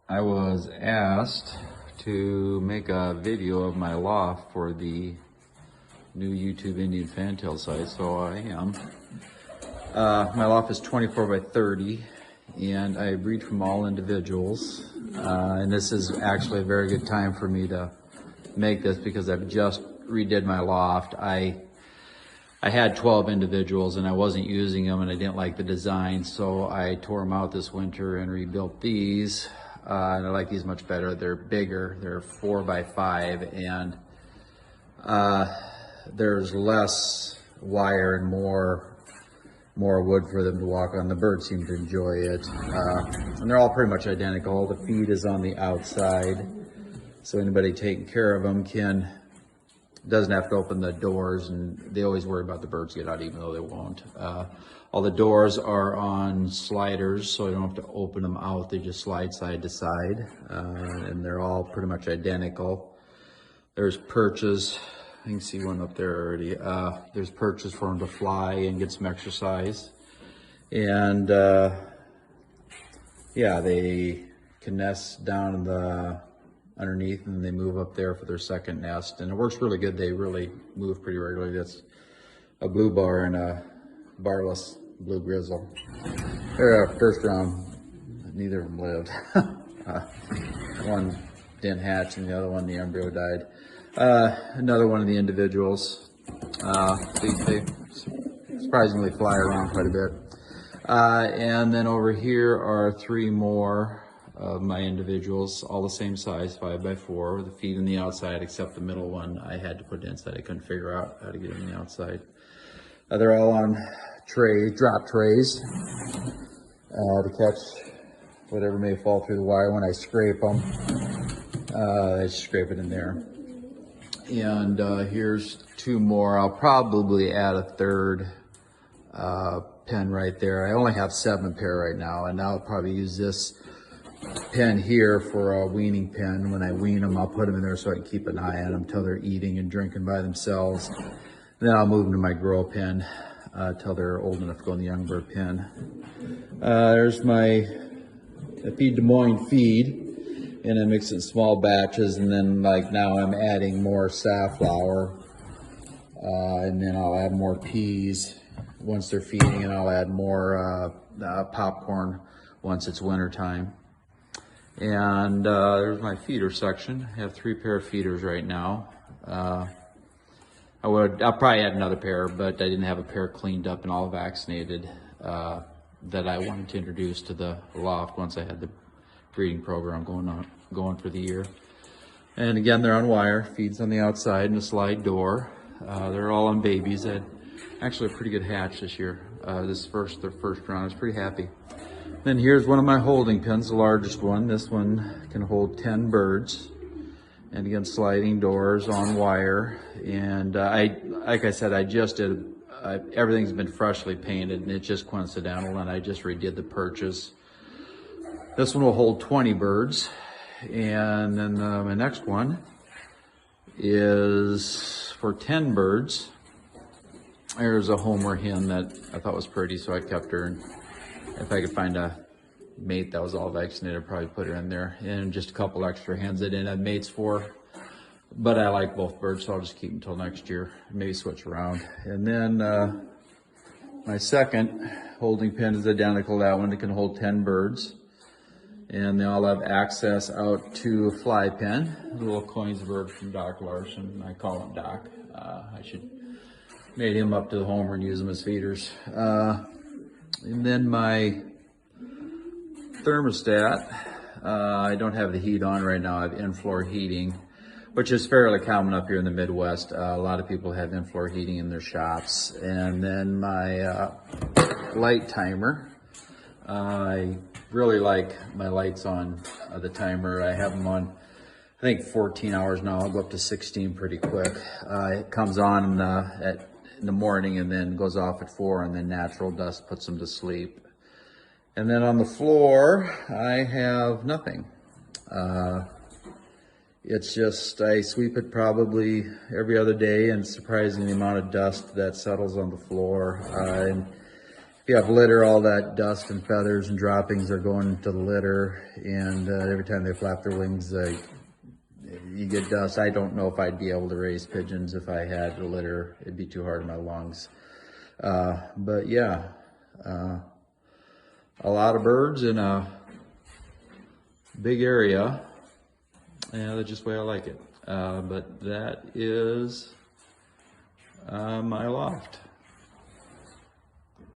I was asked to make a video of my loft for the new YouTube Indian Fantail site, so I am. My loft is 24 by 30, and I breed from all individuals. And this is actually a very good time for me to make this because I've just redid my loft. I had 12 individuals and I wasn't using them and I didn't like the design, so I tore them out this winter and rebuilt these. And I like these much better. They're bigger, they're 4 by 5, and there's less wire and more wood for them to walk on. The birds seem to enjoy it. And they're all pretty much identical. The feed is on the outside, so anybody taking care of them doesn't have to open the doors, and they always worry about the birds get out even though they won't. All the doors are on sliders, so you don't have to open them out. They just slide side to side, and they're all pretty much identical. There's perches. You can see one up there already. There's perches for them to fly and get some exercise. And yeah, they can nest down in the underneath, and they move up there for their second nest, and it works really good. They really move pretty regularly. That's a blue bar and a barless blue grizzle. They're first round, neither of them lived. One didn't hatch and the other one, the embryo died. Another one of the individuals, they surprisingly fly around quite a bit. And then over here are 3 more of my individuals, all the same size, 5 by 4, with the feet on the outside, except the middle one I had to put inside. I couldn't figure out how to get it on the outside. They're all on trays, drop trays, to catch whatever may fall through the wire. When I scrape them, I just scrape it in there. And here's 2 more. I'll probably add a third pen right there. I only have 7 pair right now, and I'll probably use this pen here for a weaning pen. When I wean them, I'll put them in there so I can keep an eye on them until they're eating and drinking by themselves. And then I'll move them to my grow pen until they're old enough to go in the young bird pen. There's my feed Des Moines feed, and I mix it in small batches, and then like now I'm adding more safflower, and then I'll add more peas once they're feeding, and I'll add more popcorn once it's winter time. And there's my feeder section. I have 3 pair of feeders right now. I'll probably add another pair, but I didn't have a pair cleaned up and all vaccinated that I wanted to introduce to the loft once I had the breeding program going for the year. And again, they're on wire, feeds on the outside and a slide door. They're all on babies. Had actually a pretty good hatch this year. Their first round. I was pretty happy. Then here's one of my holding pens, the largest one. This one can hold 10 birds. And again, sliding doors on wire. And like I said, I just did, everything's been freshly painted, and it's just coincidental, and I just redid the perches. This one will hold 20 birds. And then my next one is for 10 birds. There's a Homer hen that I thought was pretty, so I kept her. And if I could find a mate that was all vaccinated, I'd probably put her in there. And just a couple extra hens I didn't have mates for. But I like both birds, so I'll just keep them until next year. Maybe switch around. And then my second holding pen is identical to that one. It can hold 10 birds. And they all have access out to a fly pen. A little Koinsberg from Doc Larson. I call him Doc. I should made him up to the Homer and use them as feeders. And then my thermostat, I don't have the heat on right now. I have in-floor heating, which is fairly common up here in the Midwest. A lot of people have in-floor heating in their shops. And then my light timer. I really like my lights on the timer. I have them on, I think 14 hours now. I'll go up to 16 pretty quick. It comes on in the morning and then goes off at 4, and then natural dust puts them to sleep. And then on the floor, I have nothing. It's just, I sweep it probably every other day, and it's surprising the amount of dust that settles on the floor. And you have litter, all that dust and feathers and droppings are going into the litter, and every time they flap their wings, you get dust. I don't know if I'd be able to raise pigeons if I had the litter. It'd be too hard on my lungs. But yeah, a lot of birds in a big area. Yeah, that's just the way I like it. But that is my loft.